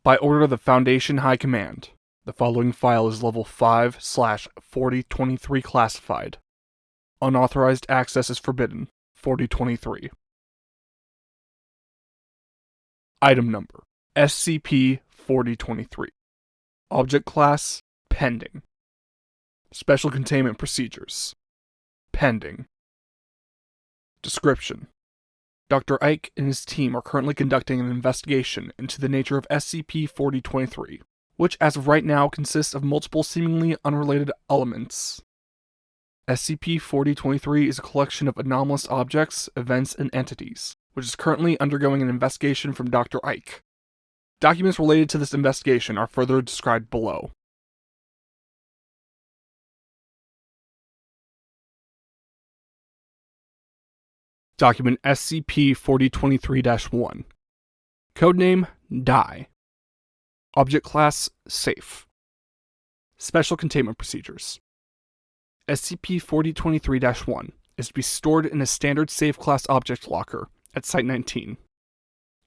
By order of the Foundation High Command, the following file is Level 5/4023 classified. Unauthorized access is forbidden. 4023. Item Number: SCP-4023. Object Class: Pending. Special Containment Procedures: Pending. Description: Dr. Ike and his team are currently conducting an investigation into the nature of SCP-4023, which as of right now consists of multiple seemingly unrelated elements. SCP-4023 is a collection of anomalous objects, events, and entities, which is currently undergoing an investigation from Dr. Ike. Documents related to this investigation are further described below. Document SCP-4023-1. Codename Dall-E. Object Class: Safe. Special Containment Procedures: SCP-4023-1 is to be stored in a standard safe class object locker at Site-19.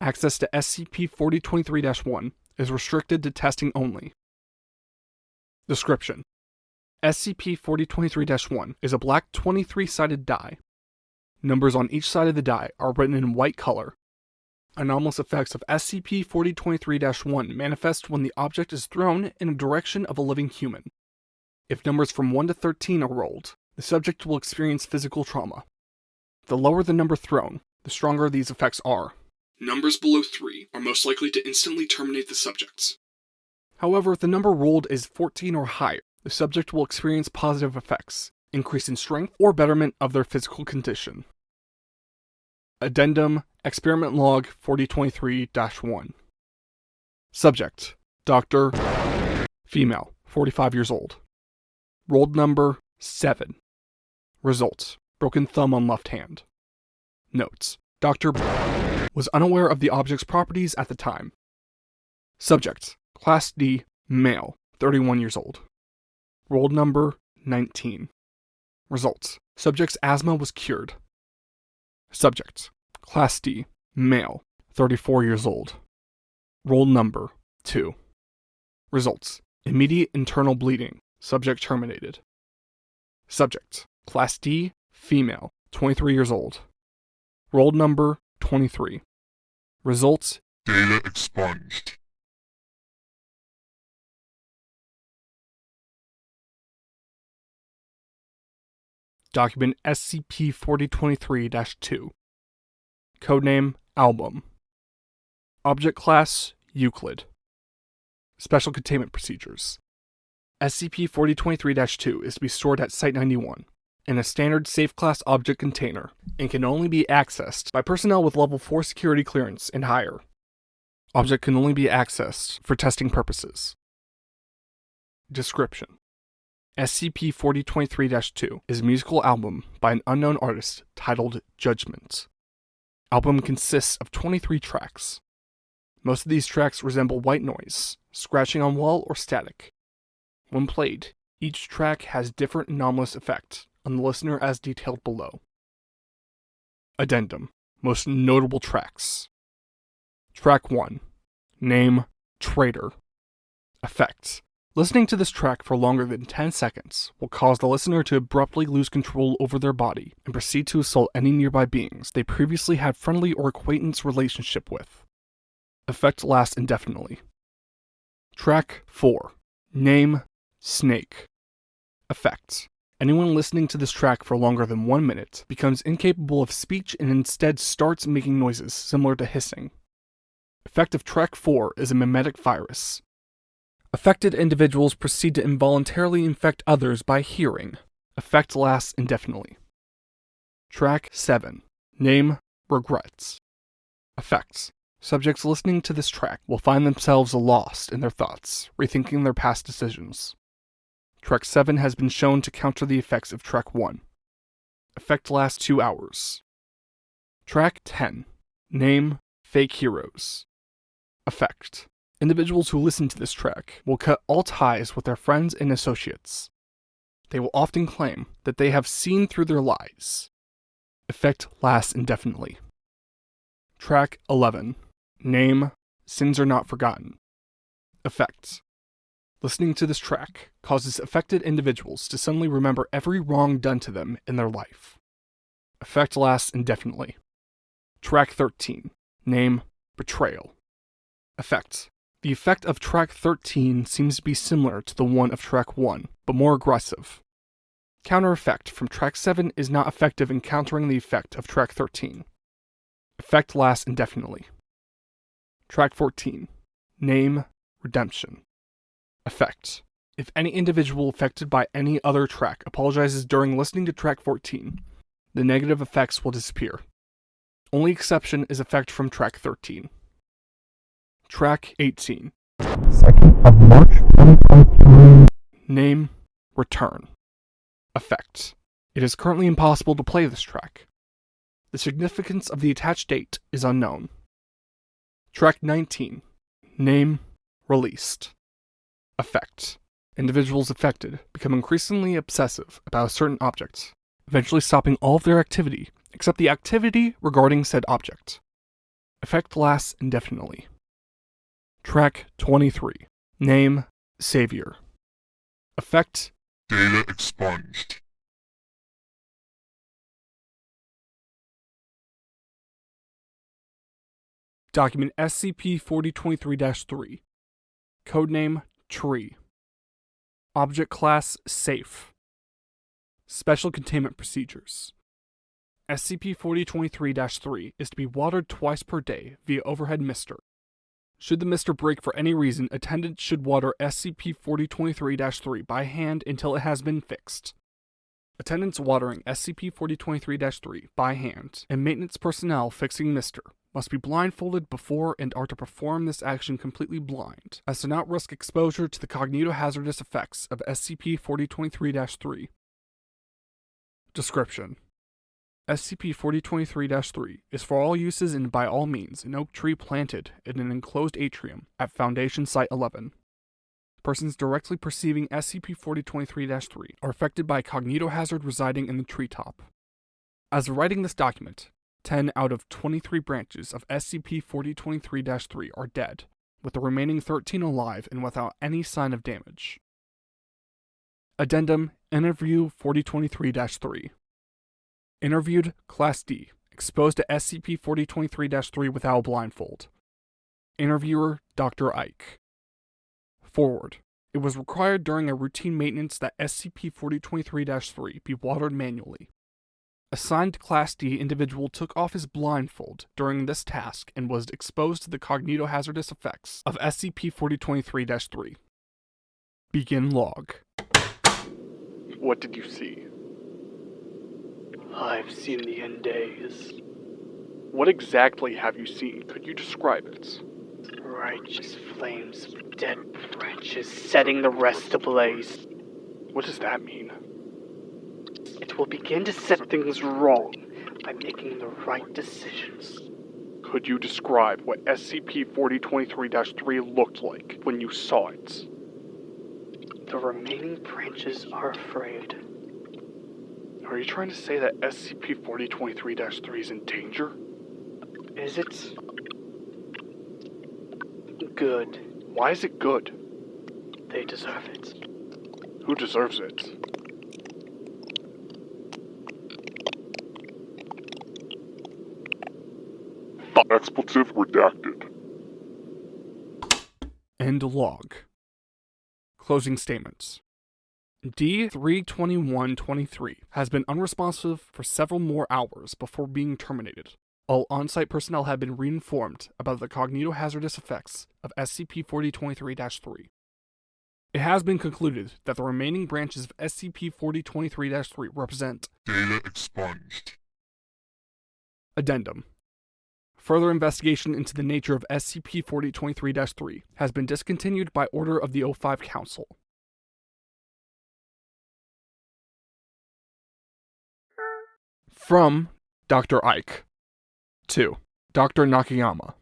Access to SCP-4023-1 is restricted to testing only. Description: SCP-4023-1 is a black 23-sided die. Numbers on each side of the die are written in white color. Anomalous effects of SCP-4023-1 manifest when the object is thrown in a direction of a living human. If numbers from 1 to 13 are rolled, the subject will experience physical trauma. The lower the number thrown, the stronger these effects are. Numbers below 3 are most likely to instantly terminate the subjects. However, if the number rolled is 14 or higher, the subject will experience positive effects, increase in strength, or betterment of their physical condition. Addendum Experiment Log 4023-1. Subject: Dr. Female, 45 years old. Rolled number 7. Results: broken thumb on left hand. Notes: Dr. was unaware of the object's properties at the time. Subject: Class D, male, 31 years old. Rolled number 19. Results: subject's asthma was cured. Subject: Class D, male, 34 years old. Roll number 2. Results: immediate internal bleeding. Subject terminated. Subject: Class D, female, 23 years old. Roll number 23. Results: data expunged. Document SCP-4023-2. Codename Album. Object Class: Euclid. Special Containment Procedures: SCP-4023-2 is to be stored at Site-91 in a standard safe class object container and can only be accessed by personnel with Level 4 security clearance and higher. Object can only be accessed for testing purposes. Description: SCP-4023-2 is a musical album by an unknown artist titled Judgment. Album consists of 23 tracks. Most of these tracks resemble white noise, scratching on wall, or static. When played, each track has different anomalous effect on the listener as detailed below. Addendum: most notable tracks. Track 1. Name: Traitor. Effects: listening to this track for longer than 10 seconds will cause the listener to abruptly lose control over their body and proceed to assault any nearby beings they previously had friendly or acquaintance relationship with. Effect lasts indefinitely. Track 4. Name: Snake. Effects: anyone listening to this track for longer than 1 minute becomes incapable of speech and instead starts making noises similar to hissing. Effect of Track 4 is a mimetic virus. Affected individuals proceed to involuntarily infect others by hearing. Effect lasts indefinitely. Track 7. Name: Regrets. Effects: subjects listening to this track will find themselves lost in their thoughts, rethinking their past decisions. Track 7 has been shown to counter the effects of Track 1. Effect lasts 2 hours. Track 10. Name: Fake Heroes. Effect: individuals who listen to this track will cut all ties with their friends and associates. They will often claim that they have seen through their lies. Effect lasts indefinitely. Track 11. Name: Sins Are Not Forgotten. Effects. Listening to this track causes affected individuals to suddenly remember every wrong done to them in their life. Effect lasts indefinitely. Track 13. Name, Betrayal. Effects. The effect of track 13 seems to be similar to the one of track 1, but more aggressive. Counter effect from track 7 is not effective in countering the effect of track 13. Effect lasts indefinitely. Track 14. Name, Redemption. Effect. If any individual affected by any other track apologizes during listening to track 14, the negative effects will disappear. Only exception is effect from track 13. Track 18. 2nd of March 2023. Name, Return. Effect. It is currently impossible to play this track. The significance of the attached date is unknown. Track 19. Name, Released. Effect. Individuals affected become increasingly obsessive about a certain object, eventually stopping all of their activity except the activity regarding said object. Effect lasts indefinitely. Track 23. Name, Savior. Effect. Data expunged. Document SCP-4023-3. Codename Tree. Object Class Safe. Special Containment Procedures. SCP-4023-3 is to be watered twice per day via overhead mister. Should the mister break for any reason, attendants should water SCP-4023-3 by hand until it has been fixed. Attendants watering SCP-4023-3 by hand and maintenance personnel fixing mister must be blindfolded before and are to perform this action completely blind, as to not risk exposure to the cognitohazardous effects of SCP-4023-3. Description: SCP-4023-3 is for all uses and by all means an oak tree planted in an enclosed atrium at Foundation Site 11. Persons directly perceiving SCP-4023-3 are affected by a cognitohazard residing in the treetop. As of writing this document, 10 out of 23 branches of SCP-4023-3 are dead, with the remaining 13 alive and without any sign of damage. Addendum Interview 4023-3. Interviewed Class D, exposed to SCP-4023-3 without a blindfold. Interviewer Dr. Ike. Forward. It was required during a routine maintenance that SCP-4023-3 be watered manually. Assigned Class D individual took off his blindfold during this task and was exposed to the cognitohazardous effects of SCP-4023-3. Begin log. What did you see? I've seen the end days. What exactly have you seen? Could you describe it? Righteous flames of dead branches setting the rest ablaze. What does that mean? It will begin to set things wrong by making the right decisions. Could you describe what SCP-4023-3 looked like when you saw it? The remaining branches are afraid. Are you trying to say that SCP-4023-3 is in danger? Is it good? Why is it good? They deserve it. Who deserves it? Expletive redacted. End log. Closing statements. D-321-23 has been unresponsive for several more hours before being terminated. All on-site personnel have been reinformed about the cognitohazardous effects of SCP-4023-3. It has been concluded that the remaining branches of SCP-4023-3 represent Data expunged. Addendum. Further investigation into the nature of SCP-4023-3 has been discontinued by order of the O5 Council. From Dr. Ike. To Dr. Nakayama.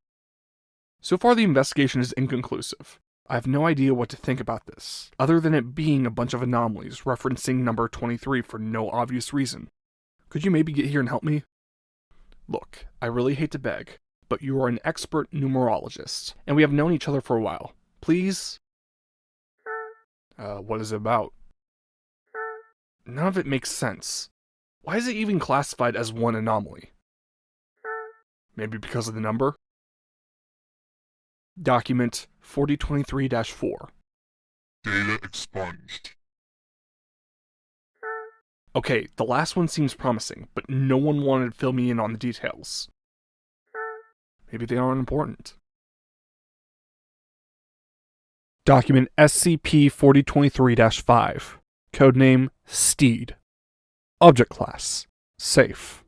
So far the investigation is inconclusive. I have no idea what to think about this, other than it being a bunch of anomalies referencing number 23 for no obvious reason. Could you maybe get here and help me? Look, I really hate to beg, but you are an expert numerologist, and we have known each other for a while. please? What is it about? None of it makes sense. Why is it even classified as one anomaly? Maybe because of the number? Document 4023-4. Data expunged. Okay, the last one seems promising, but no one wanted to fill me in on the details. Maybe they aren't important. Document SCP-4023-5. Codename Steed. Object Class Safe.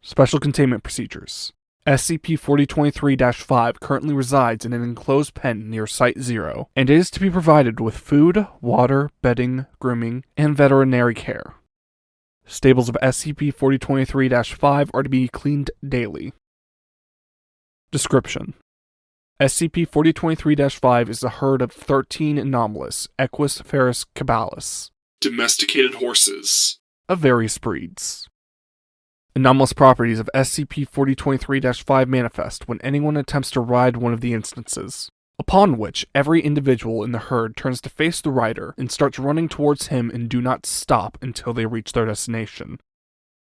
Special Containment Procedures. SCP-4023-5 currently resides in an enclosed pen near Site 0, and is to be provided with food, water, bedding, grooming, and veterinary care. Stables of SCP-4023-5 are to be cleaned daily. Description: SCP-4023-5 is a herd of 13 anomalous Equus ferus cabalis, domesticated horses, of various breeds. Anomalous properties of SCP-4023-5 manifest when anyone attempts to ride one of the instances, upon which every individual in the herd turns to face the rider and starts running towards him and do not stop until they reach their destination.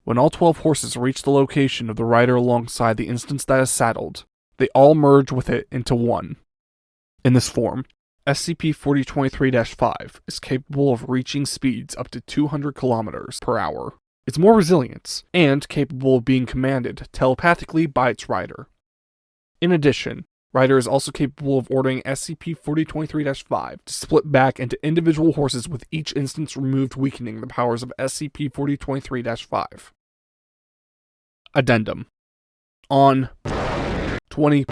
When all 12 horses reach the location of the rider alongside the instance that is saddled, they all merge with it into one. In this form, SCP-4023-5 is capable of reaching speeds up to 200 kilometers per hour. It's more resilient, and capable of being commanded telepathically by its rider. In addition, Rider is also capable of ordering SCP-4023-5 to split back into individual horses with each instance removed, weakening the powers of SCP-4023-5. Addendum. On 20,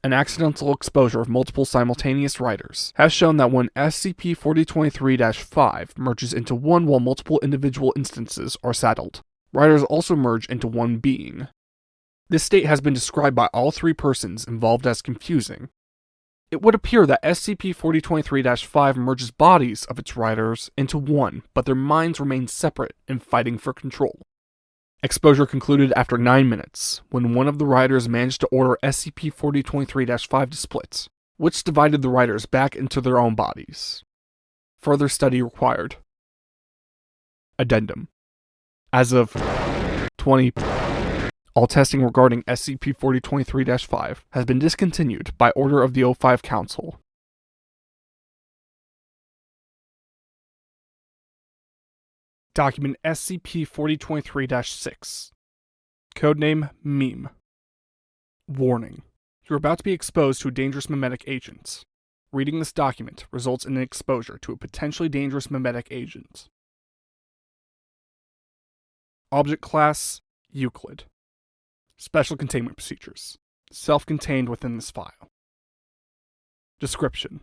an accidental exposure of multiple simultaneous riders has shown that when SCP-4023-5 merges into one while multiple individual instances are saddled, riders also merge into one being. This state has been described by all three persons involved as confusing. It would appear that SCP-4023-5 merges bodies of its riders into one, but their minds remain separate and fighting for control. Exposure concluded after 9 minutes, when one of the riders managed to order SCP-4023-5 to split, which divided the riders back into their own bodies. Further study required. Addendum. As of 20, all testing regarding SCP-4023-5 has been discontinued by order of the O5 Council. Document SCP-4023-6. Codename Meme. Warning. You're about to be exposed to a dangerous memetic agent. Reading this document results in an exposure to a potentially dangerous memetic agent. Object Class Euclid. Special Containment Procedures. Self-contained within this file. Description: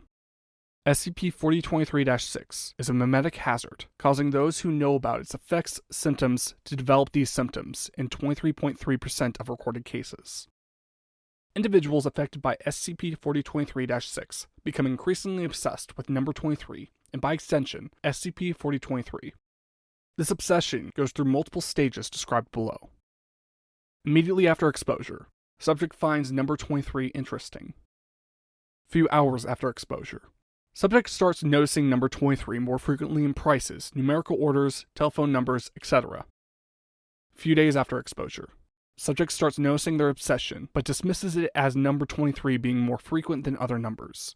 SCP-4023-6 is a memetic hazard, causing those who know about its effects, symptoms, to develop these symptoms in 23.3% of recorded cases. Individuals affected by SCP-4023-6 become increasingly obsessed with number 23, and by extension, SCP-4023. This obsession goes through multiple stages described below. Immediately after exposure, subject finds number 23 interesting. Few hours after exposure, subject starts noticing number 23 more frequently in prices, numerical orders, telephone numbers, etc. Few days after exposure, subject starts noticing their obsession, but dismisses it as number 23 being more frequent than other numbers.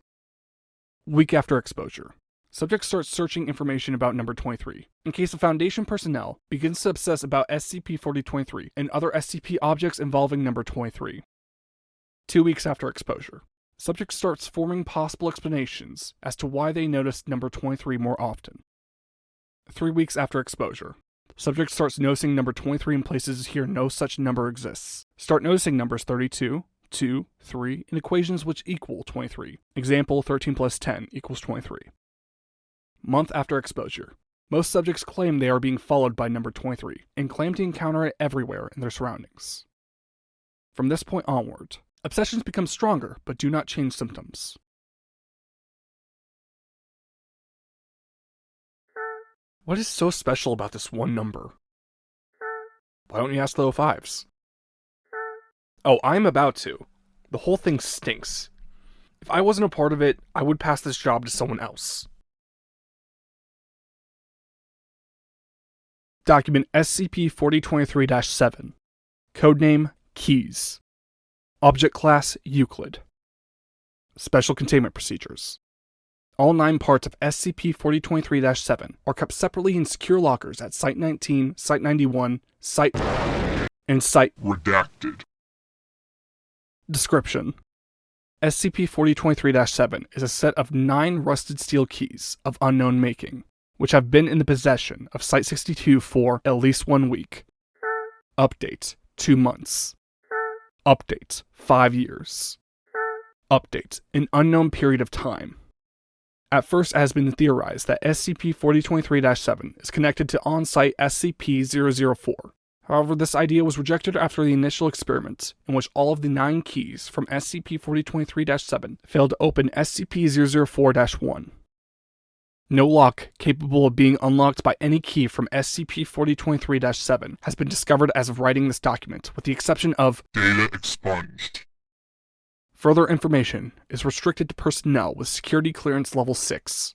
Week after exposure, subject starts searching information about number 23. In case of Foundation personnel, begins to obsess about SCP-4023 and other SCP objects involving number 23. 2 weeks after exposure, subject starts forming possible explanations as to why they noticed number 23 more often. 3 weeks after exposure, subject starts noticing number 23 in places here no such number exists. Start noticing numbers 32, 2, 3, and equations which equal 23. Example, 13 plus 10 equals 23. Month after exposure, most subjects claim they are being followed by number 23, and claim to encounter it everywhere in their surroundings. From this point onward, obsessions become stronger, but do not change symptoms. What is so special about this one number? Why don't you ask the O5s? Oh, I'm about to. The whole thing stinks. If I wasn't a part of it, I would pass this job to someone else. Document SCP-4023-7. Codename Keys. Object Class Euclid. Special Containment Procedures. All 9 parts of SCP-4023-7 are kept separately in secure lockers at Site-19, Site-91, and Site Redacted. Description: SCP-4023-7 is a set of 9 rusted steel keys of unknown making, which have been in the possession of Site-62 for at least 1 week. Update: 2 months. Update: 5 years. Update: an unknown period of time. At first, it has been theorized that SCP-4023-7 is connected to on-site SCP-004. However, this idea was rejected after the initial experiment, in which all of the 9 keys from SCP-4023-7 failed to open SCP-004-1. No lock capable of being unlocked by any key from SCP-4023-7 has been discovered as of writing this document, with the exception of Data expunged. further information is restricted to personnel with security clearance level 6.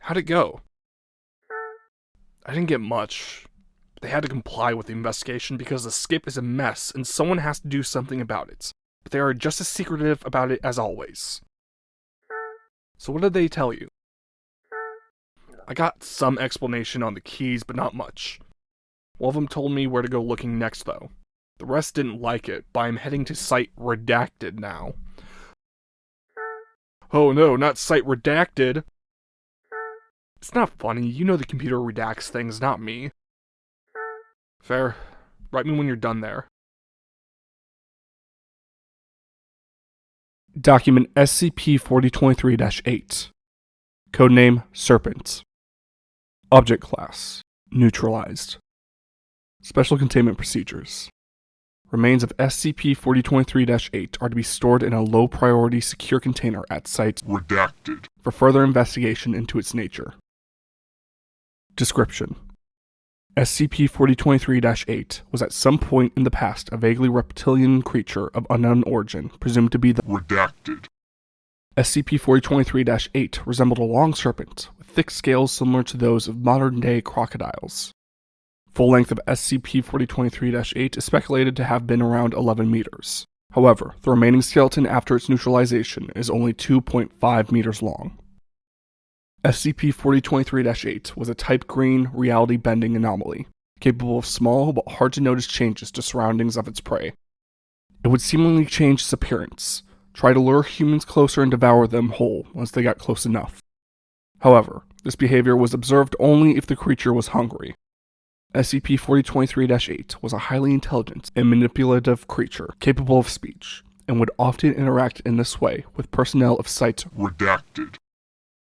How'd it go? I didn't get much. They had to comply with the investigation because the skip is a mess and someone has to do something about it. But they are just as secretive about it as always. So what did they tell you? I got some explanation on the keys, but not much. One of them told me where to go looking next, though. The rest didn't like it, but I'm heading to Site Redacted now. Oh no, not Site Redacted! It's not funny, you know the computer redacts things, not me. Fair. Write me when you're done there. Document SCP-4023-8. Codename Serpent. Object Class Neutralized. Special Containment Procedures. Remains of SCP-4023-8 are to be stored in a low-priority secure container at Site Redacted. for further investigation into its nature. Description: SCP-4023-8 was at some point in the past a vaguely reptilian creature of unknown origin, presumed to be the Redacted. SCP-4023-8 resembled a long serpent, with thick scales similar to those of modern-day crocodiles. Full length of SCP-4023-8 is speculated to have been around 11 meters. However, the remaining skeleton after its neutralization is only 2.5 meters long. SCP-4023-8 was a Type Green reality-bending anomaly, capable of small but hard-to-notice changes to surroundings of its prey. It would seemingly change its appearance, try to lure humans closer and devour them whole once they got close enough. However, this behavior was observed only if the creature was hungry. SCP-4023-8 was a highly intelligent and manipulative creature capable of speech, and would often interact in this way with personnel of Site Redacted.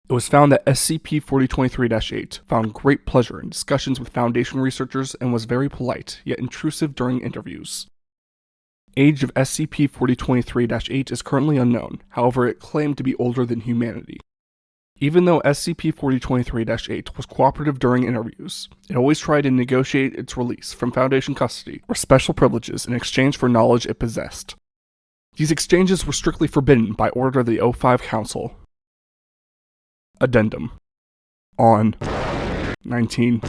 It was found that SCP-4023-8 found great pleasure in discussions with Foundation researchers and was very polite, yet intrusive during interviews. Age of SCP-4023-8 is currently unknown, however it claimed to be older than humanity. Even though SCP-4023-8 was cooperative during interviews, it always tried to negotiate its release from Foundation custody or special privileges in exchange for knowledge it possessed. These exchanges were strictly forbidden by order of the O5 Council. Addendum. On 19.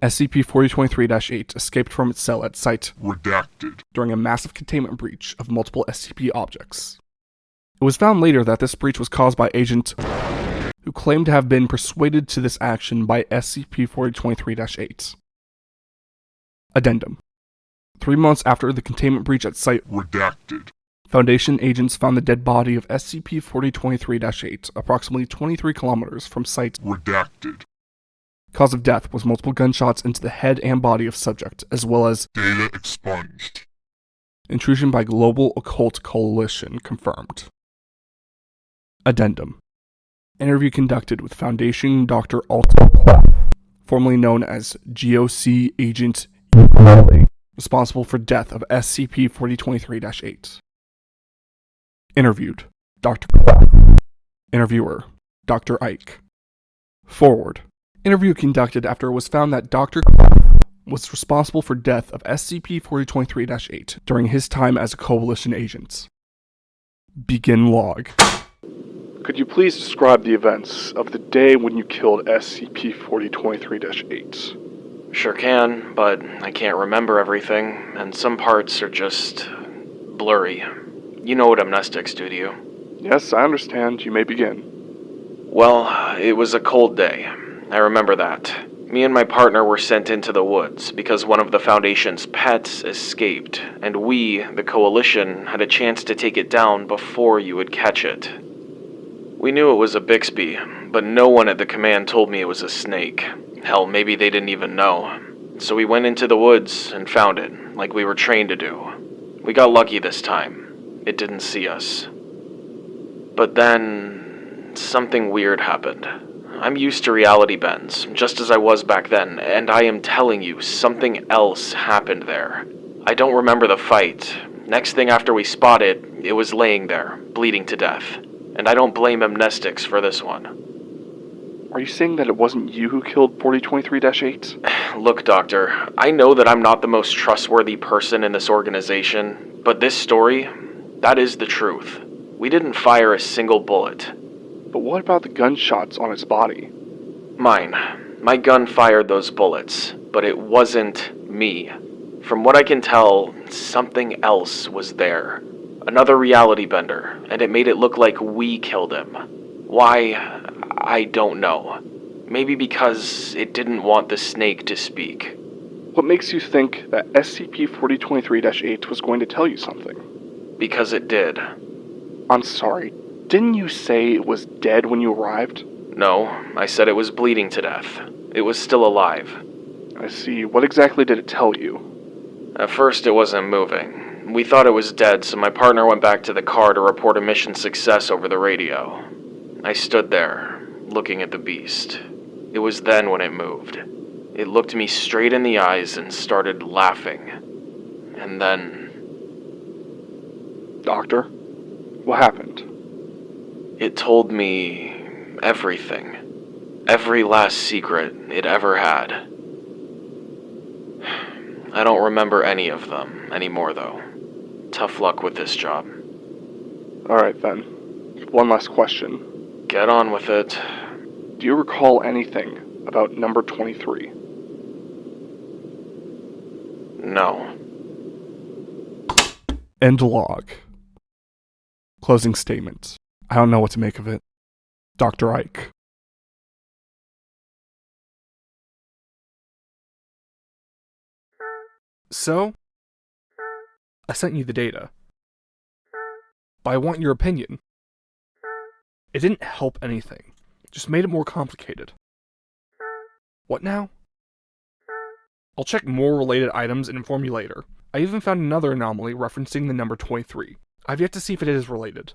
SCP-4023-8 escaped from its cell at Site Redacted. during a massive containment breach of multiple SCP objects. It was found later that this breach was caused by Agent who claimed to have been persuaded to this action by SCP-4023-8. Addendum. 3 months after the containment breach at Site Redacted. Foundation agents found the dead body of SCP-4023-8 approximately 23 kilometers from Site Redacted. Cause of death was multiple gunshots into the head and body of subject, as well as Data expunged. intrusion by Global Occult Coalition confirmed. Addendum. Interview conducted with Foundation Dr. Alto Clef, formerly known as GOC Agent Ukulele. responsible for death of SCP-4023-8. Interviewed: Dr. Clef. Interviewer: Dr. Ike. Forward. Interview conducted after it was found that Dr. Clef was responsible for death of SCP-4023-8 during his time as a Coalition agent. Begin log. Could you please describe the events of the day when you killed SCP-4023-8? Sure can, but I can't remember everything, and some parts are just blurry. You know what amnestics do to you? Yes, I understand. You may begin. Well, it was a cold day. I remember that. Me and my partner were sent into the woods because one of the Foundation's pets escaped, and we, the Coalition, had a chance to take it down before you would catch it. We knew it was a Bixby, but no one at the command told me it was a snake. Hell, maybe they didn't even know. So we went into the woods and found it, like we were trained to do. We got lucky this time. It didn't see us. But then, something weird happened. I'm used to reality bends, just as I was back then, and I am telling you, something else happened there. I don't remember the fight. Next thing after we spotted, it was laying there, bleeding to death. And I don't blame amnestics for this one. Are you saying that it wasn't you who killed 4023-8? Look, Doctor, I know that I'm not the most trustworthy person in this organization, but this story, that is the truth. We didn't fire a single bullet. But what about the gunshots on its body? Mine. My gun fired those bullets, but it wasn't me. From what I can tell, something else was there. Another reality bender, and it made it look like we killed him. Why, I don't know. Maybe because it didn't want the snake to speak. What makes you think that SCP-4023-8 was going to tell you something? Because it did. I'm sorry, didn't you say it was dead when you arrived? No, I said it was bleeding to death. It was still alive. I see. What exactly did it tell you? At first it wasn't moving. We thought it was dead, so my partner went back to the car to report a mission success over the radio. I stood there, looking at the beast. It was then when it moved. It looked me straight in the eyes and started laughing. And then... Doctor, what happened? It told me everything. Every last secret it ever had. I don't remember any of them anymore, though. Tough luck with this job. Alright then. One last question. Get on with it. Do you recall anything about number 23? No. End log. Closing statement. I don't know what to make of it. Dr. Ike. So, I sent you the data. But I want your opinion. It didn't help anything. Just made it more complicated. What now? I'll check more related items and inform you later. I even found another anomaly referencing the number 23. I've yet to see if it is related.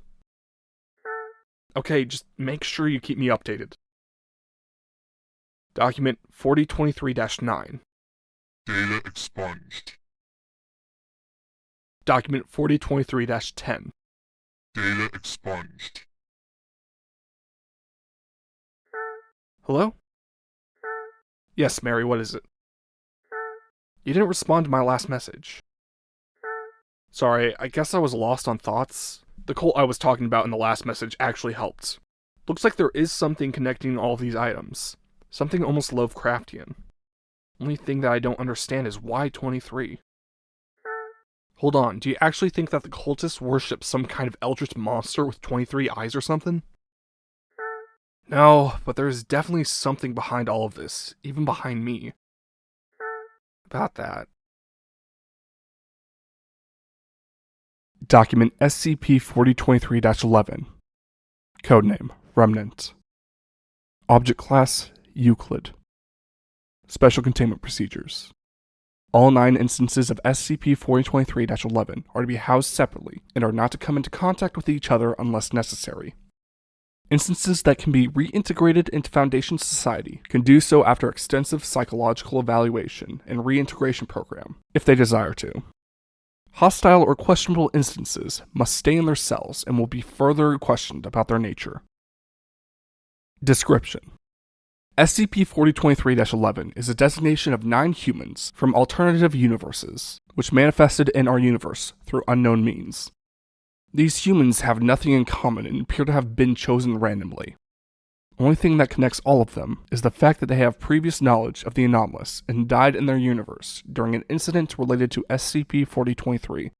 Okay, just make sure you keep me updated. Document 4023-9. Data expunged. Document 4023-10. Data expunged. Hello? Yes, Mary, what is it? You didn't respond to my last message. Sorry, I guess I was lost on thoughts. The cult I was talking about in the last message actually helped. Looks like there is something connecting all of these items. Something almost Lovecraftian. Only thing that I don't understand is why 23? Hold on, do you actually think that the cultists worship some kind of eldritch monster with 23 eyes or something? No, but there's definitely something behind all of this, even behind me. About that. Document SCP-4023-11. Codename, Remnant. Object Class, Euclid. Special Containment Procedures. All 9 instances of SCP-4023-11 are to be housed separately and are not to come into contact with each other unless necessary. Instances that can be reintegrated into Foundation society can do so after extensive psychological evaluation and reintegration program, if they desire to. Hostile or questionable instances must stay in their cells and will be further questioned about their nature. Description: SCP-4023-11 is a designation of 9 humans from alternative universes, which manifested in our universe through unknown means. These humans have nothing in common and appear to have been chosen randomly. The only thing that connects all of them is the fact that they have previous knowledge of the anomalous and died in their universe during an incident related to SCP-4023.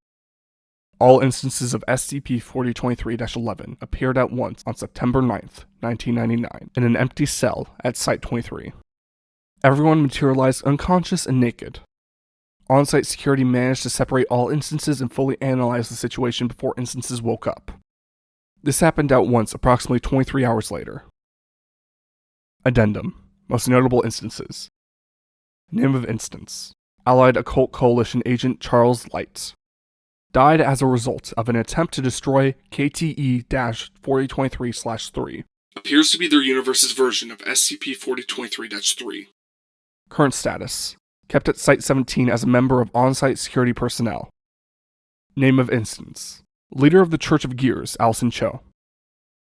All instances of SCP-4023-11 appeared at once on September 9th, 1999, in an empty cell at Site-23. Everyone materialized unconscious and naked. On-site security managed to separate all instances and fully analyze the situation before instances woke up. This happened at once approximately 23 hours later. Addendum. Most notable instances. Name of instance. Allied Occult Coalition Agent Charles Light. Died as a result of an attempt to destroy KTE-4023-3. Appears to be their universe's version of SCP-4023-3. Current status. Kept at Site-17 as a member of on-site security personnel. Name of instance. Leader of the Church of Gears, Allison Cho.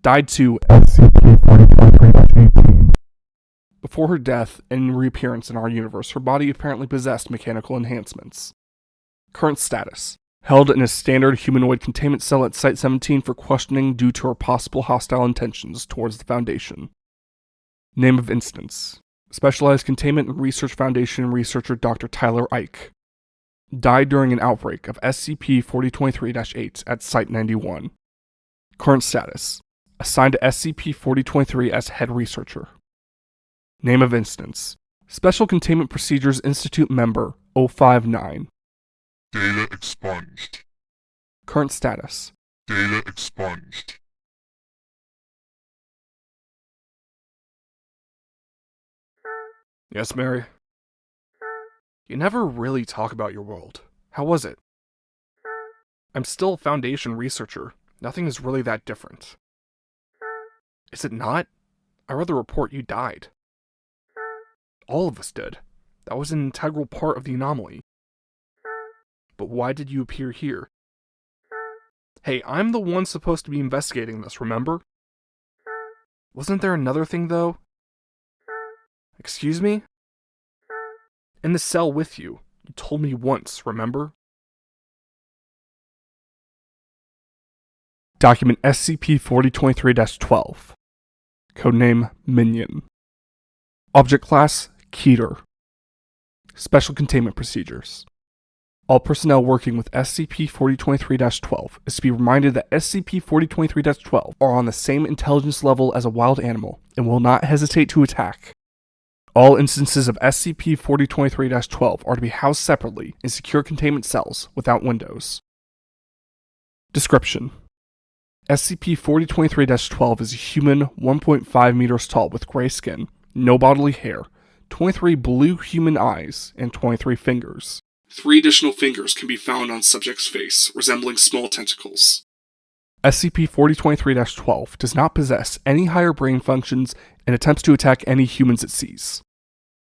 Died to SCP-4023-18. Before her death and reappearance in our universe, her body apparently possessed mechanical enhancements. Current status. Held in a standard humanoid containment cell at Site-17 for questioning due to her possible hostile intentions towards the Foundation. Name of instance. Specialized Containment and Research Foundation researcher Dr. Tyler Ike. Died during an outbreak of SCP-4023-8 at Site-91. Current status. Assigned to SCP-4023 as head researcher. Name of instance. Special Containment Procedures Institute member 059. Data expunged. Current status. Data expunged. Yes, Mary? You never really talk about your world. How was it? I'm still a Foundation researcher. Nothing is really that different. Is it not? I read the report you died. All of us did. That was an integral part of the anomaly. But why did you appear here? Hey, I'm the one supposed to be investigating this, remember? Wasn't there another thing, though? Excuse me? In the cell with you. You told me once, remember? Document SCP-4023-12. Codename Minion. Object Class Keter. Special Containment Procedures. All personnel working with SCP-4023-12 is to be reminded that SCP-4023-12 are on the same intelligence level as a wild animal and will not hesitate to attack. All instances of SCP-4023-12 are to be housed separately in secure containment cells without windows. Description: SCP-4023-12 is a human 1.5 meters tall with gray skin, no bodily hair, 23 blue human eyes, and 23 fingers. 3 additional fingers can be found on subject's face, resembling small tentacles. SCP-4023-12 does not possess any higher brain functions and attempts to attack any humans it sees.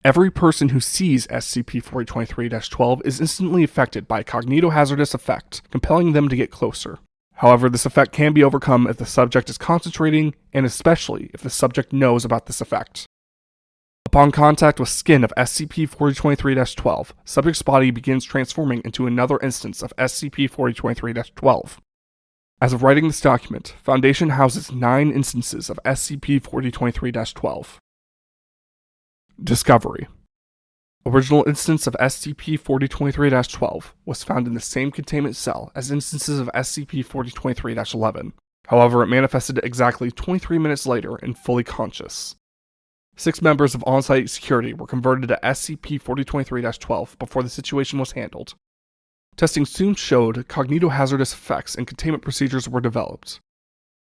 Every person who sees SCP-4023-12 is instantly affected by a cognitohazardous effect, compelling them to get closer. However, this effect can be overcome if the subject is concentrating, and especially if the subject knows about this effect. Upon contact with skin of SCP-4023-12, subject's body begins transforming into another instance of SCP-4023-12. As of writing this document, Foundation houses 9 instances of SCP-4023-12. Discovery: Original instance of SCP-4023-12 was found in the same containment cell as instances of SCP-4023-11. However, it manifested exactly 23 minutes later and fully conscious. 6 members of on-site security were converted to SCP-4023-12 before the situation was handled. Testing soon showed cognitohazardous effects and containment procedures were developed.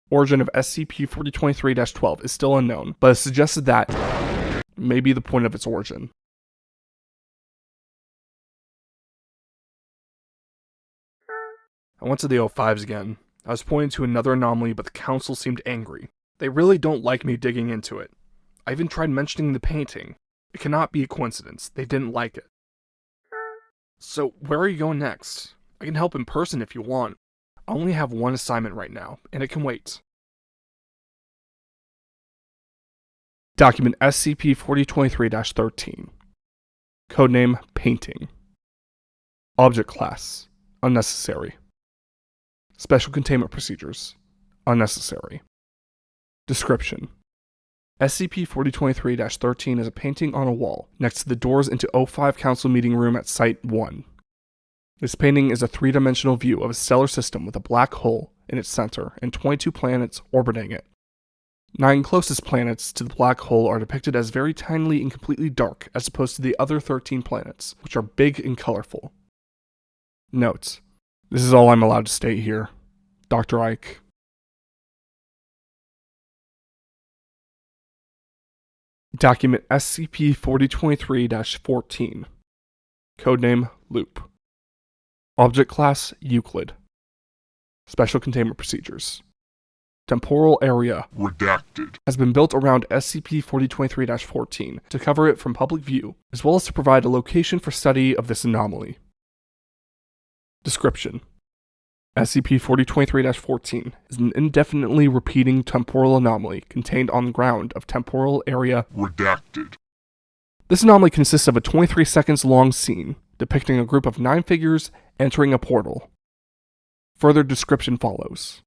Origin of SCP-4023-12 is still unknown, but it is suggested that may be the point of its origin. I went to the O5s again. I was pointing to another anomaly, but the council seemed angry. They really don't like me digging into it. I even tried mentioning the painting. It cannot be a coincidence. They didn't like it. So, where are you going next? I can help in person if you want. I only have one assignment right now, and it can wait. Document SCP-4023-13. Codename Painting. Object Class: Unnecessary. Special Containment Procedures: Unnecessary. Description: SCP-4023-13 is a painting on a wall next to the doors into O5 Council Meeting Room at Site 1. This painting is a three-dimensional view of a stellar system with a black hole in its center and 22 planets orbiting it. 9 closest planets to the black hole are depicted as very tinily and completely dark, as opposed to the other 13 planets, which are big and colorful. Note: this is all I'm allowed to state here. Dr. Ike. Document SCP-4023-14. Codename Loop. Object Class: Euclid. Special Containment Procedures: Temporal area Redacted. has been built around SCP-4023-14 to cover it from public view, as well as to provide a location for study of this anomaly. Description: SCP-4023-14 is an indefinitely repeating temporal anomaly contained on the ground of temporal area Redacted. This anomaly consists of a 23 seconds long scene depicting a group of 9 figures entering a portal. Further description follows.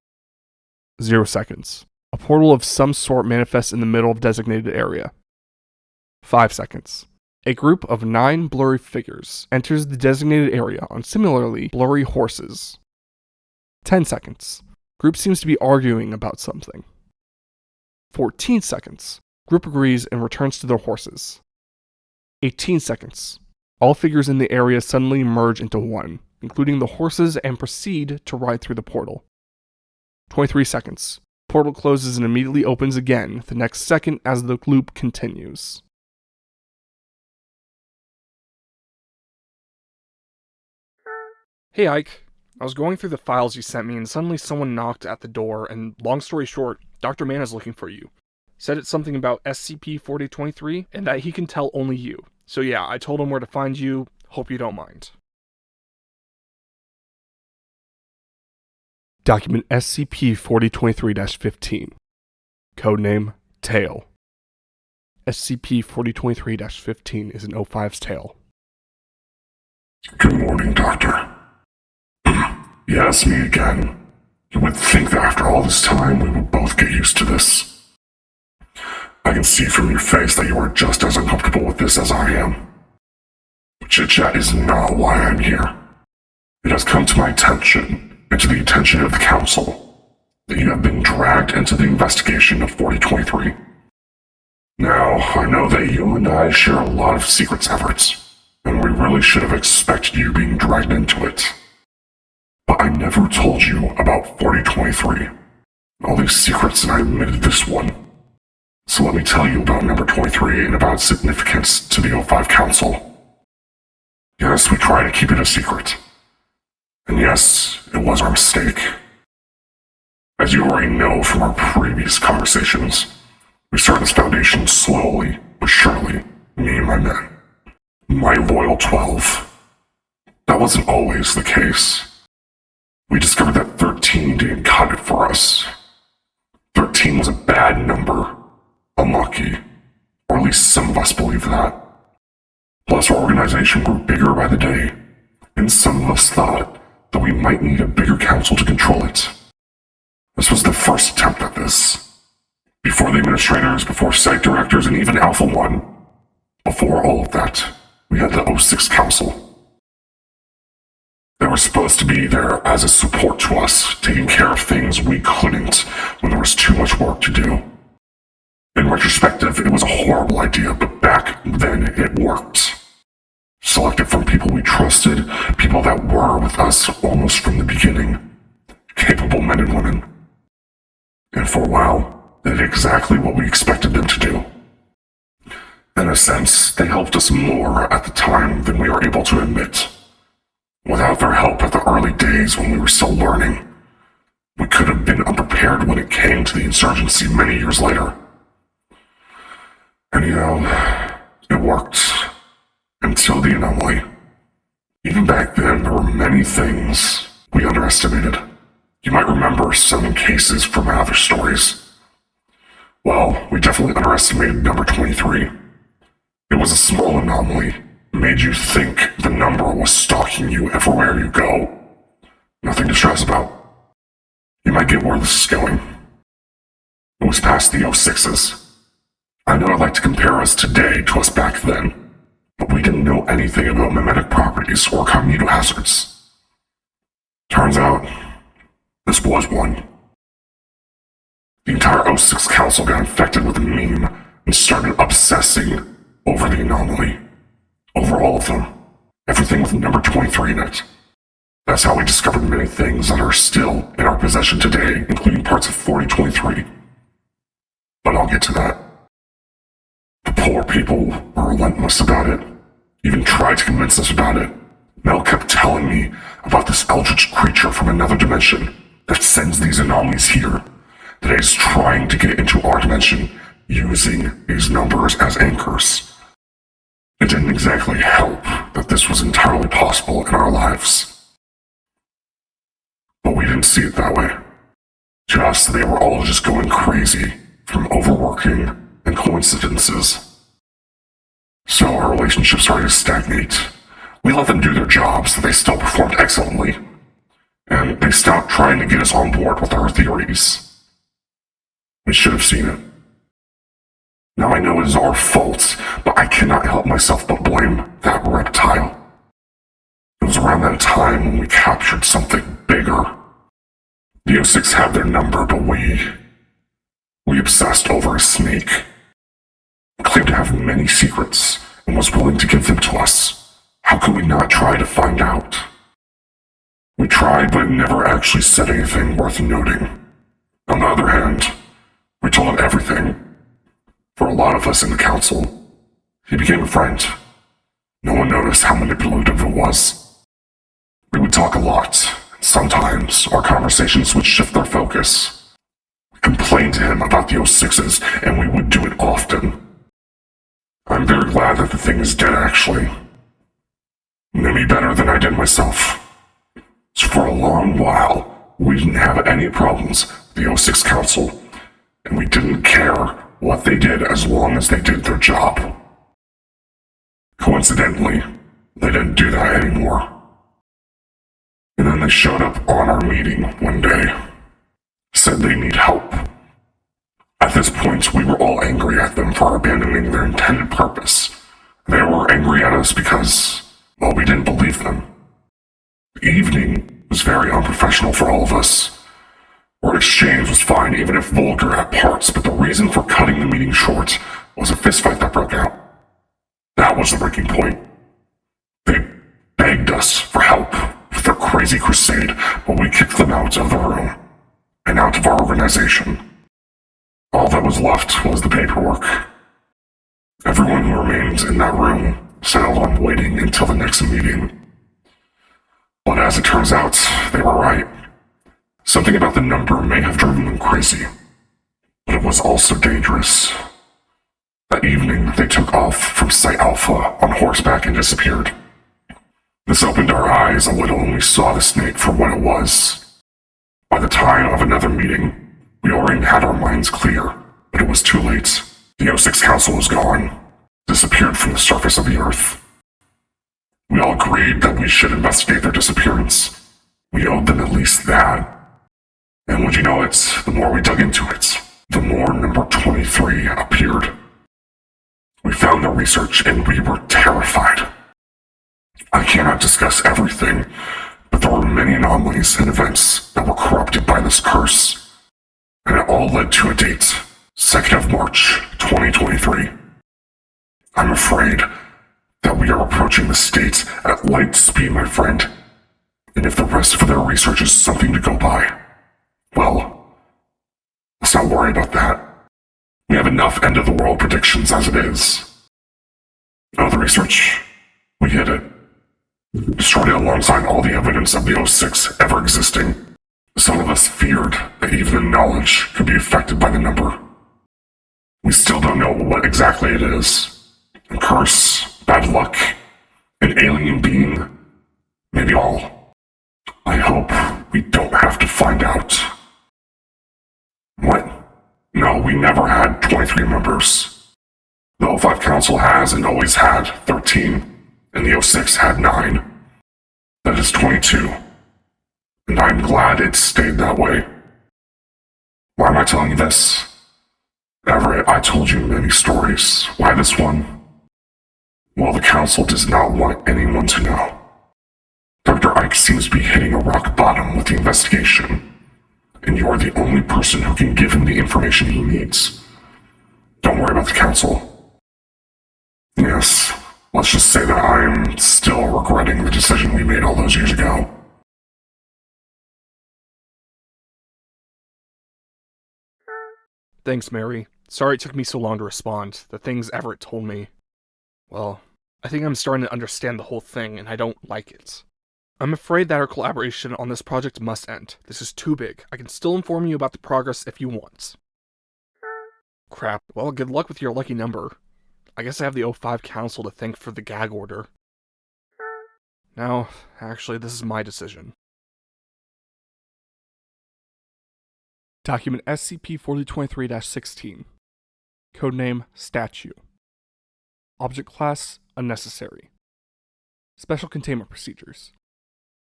0 seconds. A portal of some sort manifests in the middle of designated area. 5 seconds. A group of 9 blurry figures enters the designated area on similarly blurry horses. 10 seconds. Group seems to be arguing about something. 14 seconds. Group agrees and returns to their horses. 18 seconds. All figures in the area suddenly merge into one, including the horses, and proceed to ride through the portal. 23 seconds. Portal closes and immediately opens again the next second as the loop continues. Hey Ike, I was going through the files you sent me and suddenly someone knocked at the door and, long story short, Dr. Mann is looking for you. Said it's something about SCP-4023 and that he can tell only you. So yeah, I told him where to find you. Hope you don't mind. Document SCP-4023-15. Codename Tail. SCP-4023-15 is an O5's tail. Good morning, Doctor. Yes, me again. You would think that after all this time we would both get used to this. I can see from your face that you are just as uncomfortable with this as I am. But chit-chat is not why I'm here. It has come to my attention, and to the attention of the Council, that you have been dragged into the investigation of 4023. Now, I know that you and I share a lot of secrets efforts, and we really should have expected you being dragged into it. But I never told you about 4023. All these secrets, and I omitted this one. So let me tell you about number 23 and about its significance to the O5 Council. Yes, we try to keep it a secret. And yes, it was our mistake. As you already know from our previous conversations, we started this foundation slowly but surely, me and my men. My loyal 12. That wasn't always the case. We discovered that 13 didn't cut it for us. 13 was a bad number. Unlucky. Or at least some of us believe that. Plus, our organization grew bigger by the day, and some of us thought that we might need a bigger council to control it. This was the first attempt at this. Before the administrators, before site directors, and even Alpha 1. Before all of that, we had the 06 Council. They were supposed to be there as a support to us, taking care of things we couldn't when there was too much work to do. In retrospective, it was a horrible idea, but back then it worked. Selected from people we trusted, people that were with us almost from the beginning. Capable men and women. And for a while, they did exactly what we expected them to do. In a sense, they helped us more at the time than we were able to admit. Without their help at the early days when we were still learning, we could have been unprepared when it came to the insurgency many years later. And it worked. Until the anomaly. Even back then, there were many things we underestimated. You might remember some cases from other stories. Well, we definitely underestimated number 23. It was a small anomaly. It made you think the number was stalking you everywhere you go. Nothing to stress about. You might get where this is going. It was past the 06s. I know I'd like to compare us today to us back then, but we didn't know anything about mimetic properties or cognito hazards. Turns out, this was one. The entire 06 Council got infected with a meme and started obsessing over the anomaly. Over all of them. Everything with number 23 in it. That's how we discovered many things that are still in our possession today, including parts of 4023. But I'll get to that. The poor people were relentless about it. Even tried to convince us about it. Mel kept telling me about this eldritch creature from another dimension that sends these anomalies here, that is trying to get into our dimension using these numbers as anchors. It didn't exactly help that this was entirely possible in our lives. But we didn't see it that way. Just they were all just going crazy from overworking and coincidences. So our relationship started to stagnate. We let them do their jobs, but they still performed excellently. And they stopped trying to get us on board with our theories. We should have seen it. Now I know it is our fault, but I cannot help myself but blame that reptile. It was around that time when we captured something bigger. The 06 had their number, but we obsessed over a snake. It claimed to have many secrets and was willing to give them to us. How could we not try to find out? We tried, but it never actually said anything worth noting. On the other hand, we told him everything. For a lot of us in the council, he became a friend. No one noticed how manipulative it was. We would talk a lot, and sometimes our conversations would shift their focus. We complained to him about the 06s, and we would do it often. I'm very glad that the thing is dead, actually. He knew me better than I did myself. So for a long while, we didn't have any problems with the 06 Council, and we didn't care what they did as long as they did their job. Coincidentally, they didn't do that anymore. And then they showed up on our meeting one day, said they need help. At this point, we were all angry at them for abandoning their intended purpose. They were angry at us because, well, we didn't believe them. The evening was very unprofessional for all of us. Word exchange was fine, even if vulgar at parts, but the reason for cutting the meeting short was a fistfight that broke out. That was the breaking point. They begged us for help with their crazy crusade, but we kicked them out of the room and out of our organization. All that was left was the paperwork. Everyone who remained in that room settled on waiting until the next meeting. But as it turns out, they were right. Something about the number may have driven them crazy, but it was also dangerous. That evening, they took off from Site Alpha on horseback and disappeared. This opened our eyes a little when we saw the snake for what it was. By the time of another meeting, we already had our minds clear, but it was too late. The 06 Council was gone, disappeared from the surface of the Earth. We all agreed that we should investigate their disappearance. We owed them at least that. And would you know it, the more we dug into it, the more number 23 appeared. We found the research and we were terrified. I cannot discuss everything, but there were many anomalies and events that were corrupted by this curse. And it all led to a date, 2nd of March, 2023. I'm afraid that we are approaching the state at light speed, my friend. And if the rest of their research is something to go by, well, let's not worry about that. We have enough end-of-the-world predictions as it is. Oh, the research? We hit it. Destroyed it alongside all the evidence of the 06 ever existing. Some of us feared that even the knowledge could be affected by the number. We still don't know what exactly it is. A curse, bad luck, an alien being, maybe all. I hope we don't have to find out. What? No, we never had 23 members. The O5 Council has and always had 13, and the O6 had 9. That is 22. And I'm glad it stayed that way. Why am I telling you this? Everett, I told you many stories. Why this one? Well, the Council does not want anyone to know. Dr. Ike seems to be hitting a rock bottom with the investigation, and you're the only person who can give him the information he needs. Don't worry about the Council. Yes, let's just say that I'm still regretting the decision we made all those years ago. Thanks, Mary. Sorry it took me so long to respond. The things Everett told me. Well, I think I'm starting to understand the whole thing, and I don't like it. I'm afraid that our collaboration on this project must end. This is too big. I can still inform you about the progress if you want. Crap. Well, good luck with your lucky number. I guess I have the O5 Council to thank for the gag order. No, actually, this is my decision. Document SCP-4023-16. Codename Statue. Object Class Unnecessary. Special Containment Procedures.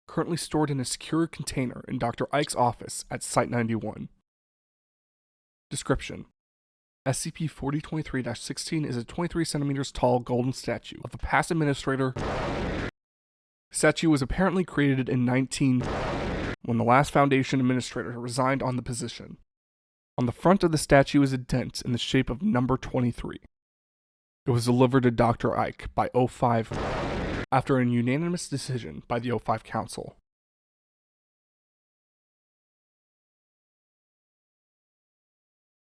Currently stored in a secure container in Dr. Ike's office at Site-91. Description: SCP-4023-16 is a 23 centimeters tall golden statue of the past administrator. The statue was apparently created in when the last Foundation administrator resigned on the position. On the front of the statue is a dent in the shape of number 23. It was delivered to Dr. Ike by O5 after a unanimous decision by the O5 Council.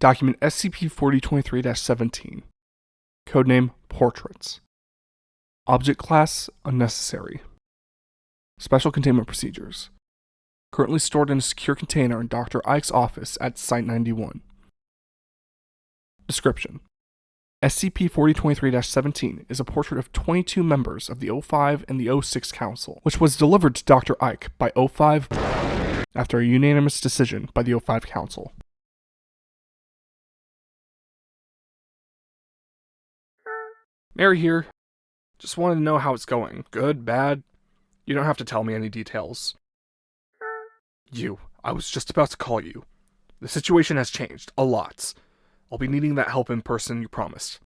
Document SCP-4023-17. Codename Portraits. Object Class Unnecessary. Special Containment Procedures. Currently stored in a secure container in Dr. Ike's office at Site-91. Description: SCP-4023-17 is a portrait of 22 members of the O5 and the O6 Council, which was delivered to Dr. Ike by O5 after a unanimous decision by the O5 Council. Mary here. Just wanted to know how it's going. Good, bad? You don't have to tell me any details. I was just about to call you. The situation has changed, a lot. I'll be needing that help in person you promised.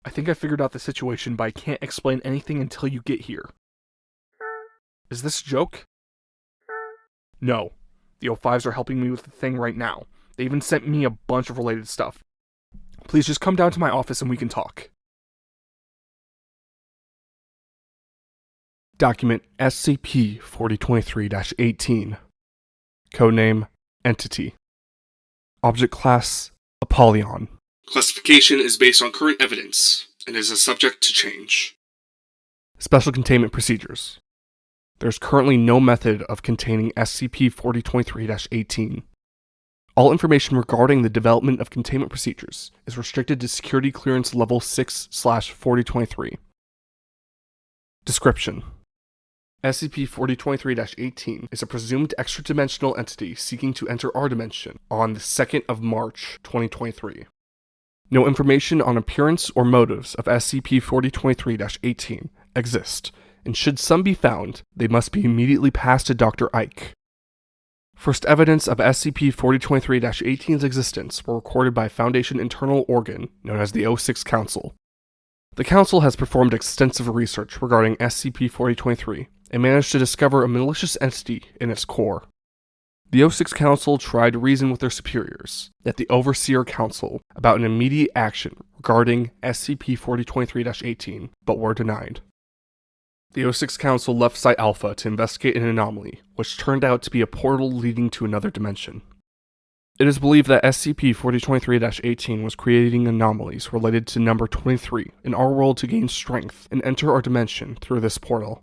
I think I figured out the situation, but I can't explain anything until you get here. Is this a joke? No. The O5s are helping me with the thing right now. They even sent me a bunch of related stuff. Please just come down to my office and we can talk. Document SCP-4023-18. Codename Entity. Object Class Apollyon. Classification is based on current evidence and is subject to change. Special Containment Procedures. There is currently no method of containing SCP-4023-18. All information regarding the development of containment procedures is restricted to Security Clearance Level 6/4023. Description: SCP-4023-18 is a presumed extra-dimensional entity seeking to enter our dimension on the 2nd of March, 2023. No information on appearance or motives of SCP-4023-18 exist, and should some be found, they must be immediately passed to Dr. Ike. First evidence of SCP-4023-18's existence were recorded by a Foundation internal organ known as the O6 Council. The Council has performed extensive research regarding SCP-4023 and managed to discover a malicious entity in its core. The O6 Council tried to reason with their superiors at the Overseer Council about an immediate action regarding SCP-4023-18, but were denied. The O6 Council left Site Alpha to investigate an anomaly, which turned out to be a portal leading to another dimension. It is believed that SCP-4023-18 was creating anomalies related to number 23 in our world to gain strength and enter our dimension through this portal.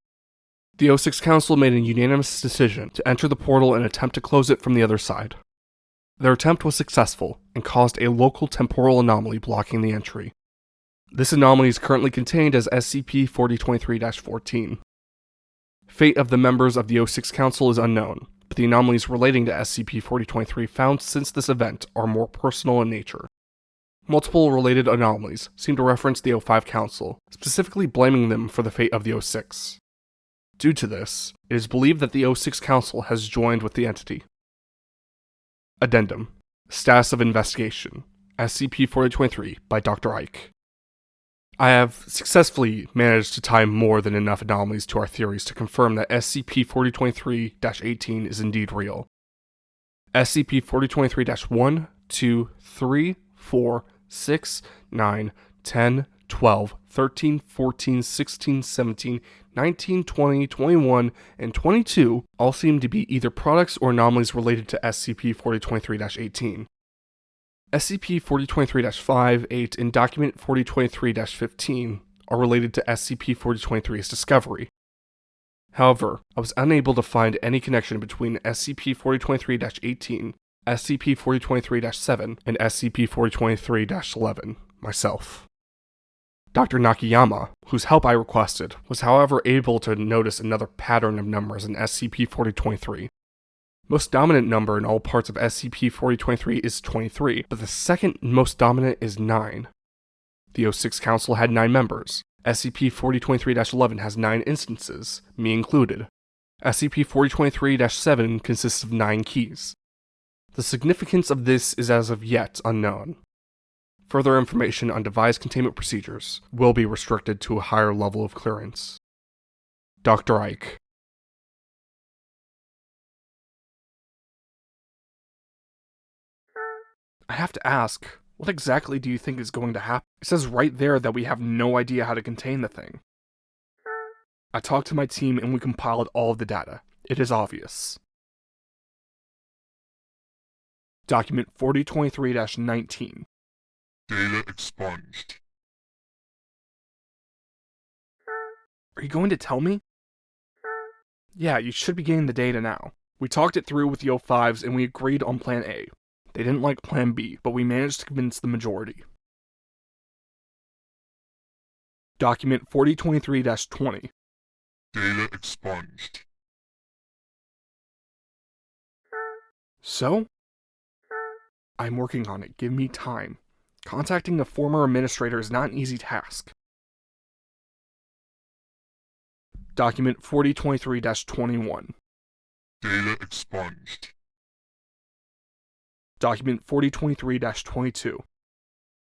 The O6 Council made a unanimous decision to enter the portal and attempt to close it from the other side. Their attempt was successful and caused a local temporal anomaly blocking the entry. This anomaly is currently contained as SCP-4023-14. Fate of the members of the O6 Council is unknown, but the anomalies relating to SCP-4023 found since this event are more personal in nature. Multiple related anomalies seem to reference the O5 Council, specifically blaming them for the fate of the O6. Due to this, it is believed that the O6 Council has joined with the entity. Addendum. Status of Investigation. SCP-4023 by Dr. Ike. I have successfully managed to tie more than enough anomalies to our theories to confirm that SCP-4023-18 is indeed real. SCP-4023-1, 2, 3, 4, 6, 9, 10, 12, 13, 14, 16, 17, 19, 20, 21, and 22 all seem to be either products or anomalies related to SCP-4023-18. SCP-4023-5, 8, and Document 4023-15 are related to SCP-4023's discovery. However, I was unable to find any connection between SCP-4023-18, SCP-4023-7, and SCP-4023-11 myself. Dr. Nakayama, whose help I requested, was however able to notice another pattern of numbers in SCP-4023. Most dominant number in all parts of SCP-4023 is 23, but the second most dominant is 9. The O6 Council had 9 members. SCP-4023-11 has 9 instances, me included. SCP-4023-7 consists of 9 keys. The significance of this is as of yet unknown. Further information on device containment procedures will be restricted to a higher level of clearance. Dr. Ike. I have to ask, what exactly do you think is going to happen? It says right there that we have no idea how to contain the thing. I talked to my team and we compiled all of the data. It is obvious. Document 4023-19. Data expunged. Are you going to tell me? Yeah, you should be getting the data now. We talked it through with the O5s and we agreed on Plan A. They didn't like Plan B, but we managed to convince the majority. Document 4023-20. Data expunged. So? I'm working on it. Give me time. Contacting a former administrator is not an easy task. Document 4023-21. Data expunged. Document 4023-22.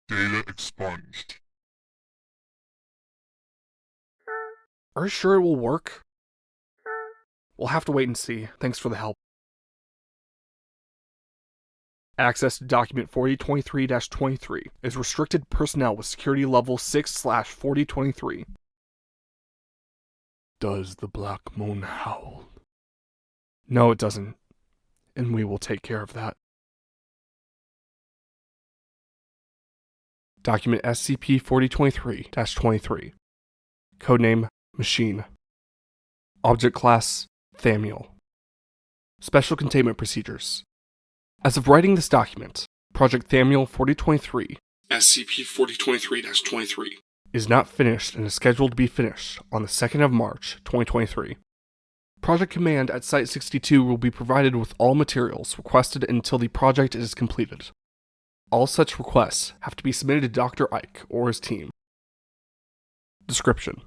Data expunged. Are you sure it will work? We'll have to wait and see. Thanks for the help. Access to Document 4023-23 is restricted personnel with security level 6/4023. Does the Black Moon howl? No, it doesn't. And we will take care of that. Document SCP-4023-23. Codename Machine. Object Class Thamiel. Special Containment Procedures. As of writing this document, Project Thamiel 4023, SCP-4023-23, is not finished and is scheduled to be finished on the 2nd of March, 2023. Project Command at Site-62 will be provided with all materials requested until the project is completed. All such requests have to be submitted to Dr. Ike or his team. Description: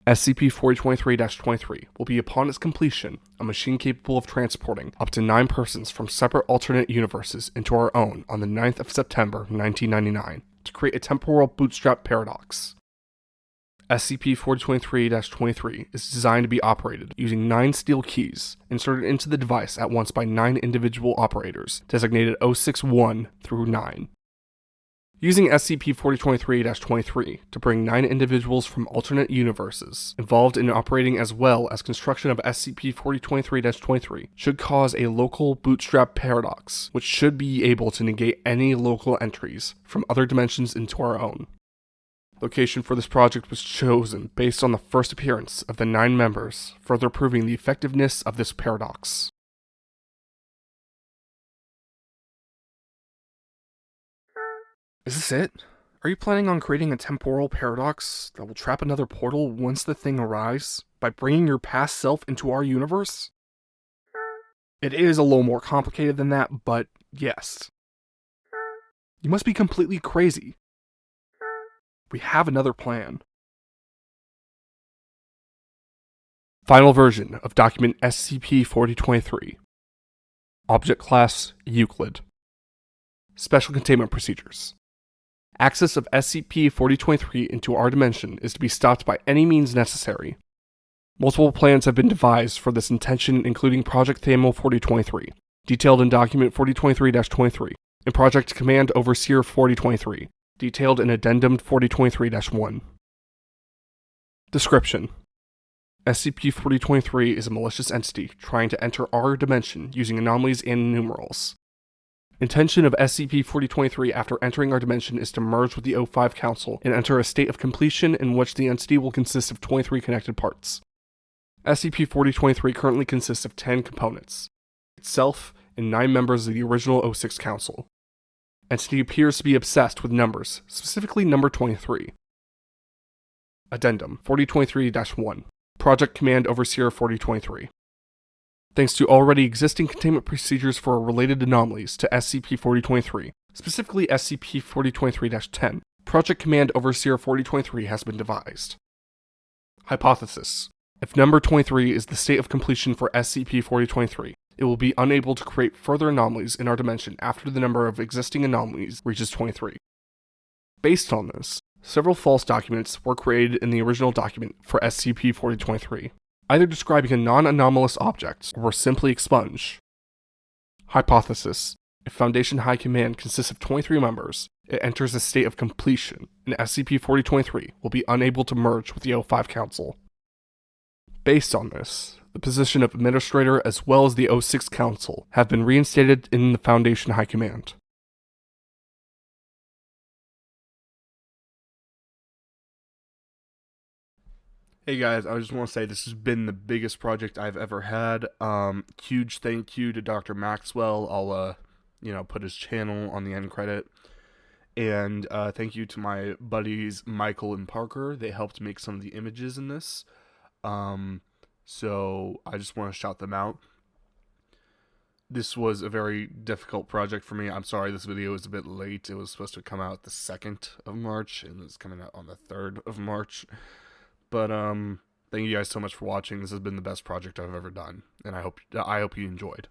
SCP-4023-23 will be, upon its completion, a machine capable of transporting up to 9 persons from separate alternate universes into our own on the 9th of September 1999 to create a temporal bootstrap paradox. SCP-4023-23 is designed to be operated using 9 steel keys inserted into the device at once by 9 individual operators, designated 061 through 9. Using SCP-4023-23 to bring 9 individuals from alternate universes involved in operating as well as construction of SCP-4023-23 should cause a local bootstrap paradox, which should be able to negate any local entries from other dimensions into our own. Location for this project was chosen based on the first appearance of the 9 members, further proving the effectiveness of this paradox. Is this it? Are you planning on creating a temporal paradox that will trap another portal once the thing arrives, by bringing your past self into our universe? It is a little more complicated than that, but yes. You must be completely crazy. We have another plan. Final version of document SCP-4023. Object Class Euclid. Special Containment Procedures. Access of SCP-4023 into our dimension is to be stopped by any means necessary. Multiple plans have been devised for this intention, including Project Thamel 4023, detailed in Document 4023-23, and Project Command Overseer 4023, detailed in Addendum 4023-1. Description: SCP-4023 is a malicious entity trying to enter our dimension using anomalies and numerals. Intention of SCP-4023 after entering our dimension is to merge with the O5 Council and enter a state of completion in which the entity will consist of 23 connected parts. SCP-4023 currently consists of 10 components, itself and 9 members of the original O6 Council. Entity appears to be obsessed with numbers, specifically number 23. Addendum 4023-1. Project Command Overseer 4023. Thanks to already existing containment procedures for related anomalies to SCP-4023, specifically SCP-4023-10, Project Command Overseer 4023 has been devised. Hypothesis: if number 23 is the state of completion for SCP-4023, it will be unable to create further anomalies in our dimension after the number of existing anomalies reaches 23. Based on this, several false documents were created in the original document for SCP-4023, either describing a non-anomalous object or were simply expunged. Hypothesis: if Foundation High Command consists of 23 members, it enters a state of completion, and SCP-4023 will be unable to merge with the O5 Council. Based on this, the position of Administrator as well as the O6 Council have been reinstated in the Foundation High Command. Hey guys, I just want to say this has been the biggest project I've ever had. Huge thank you to Dr. Maxwell. I'll put his channel on the end credit. And thank you to my buddies Michael and Parker. They helped make some of the images in this. So I just want to shout them out. This was a very difficult project for me. I'm sorry this video is a bit late. It was supposed to come out the 2nd of March, and it's coming out on the 3rd of March. But thank you guys so much for watching. This has been the best project I've ever done, and I hope you enjoyed.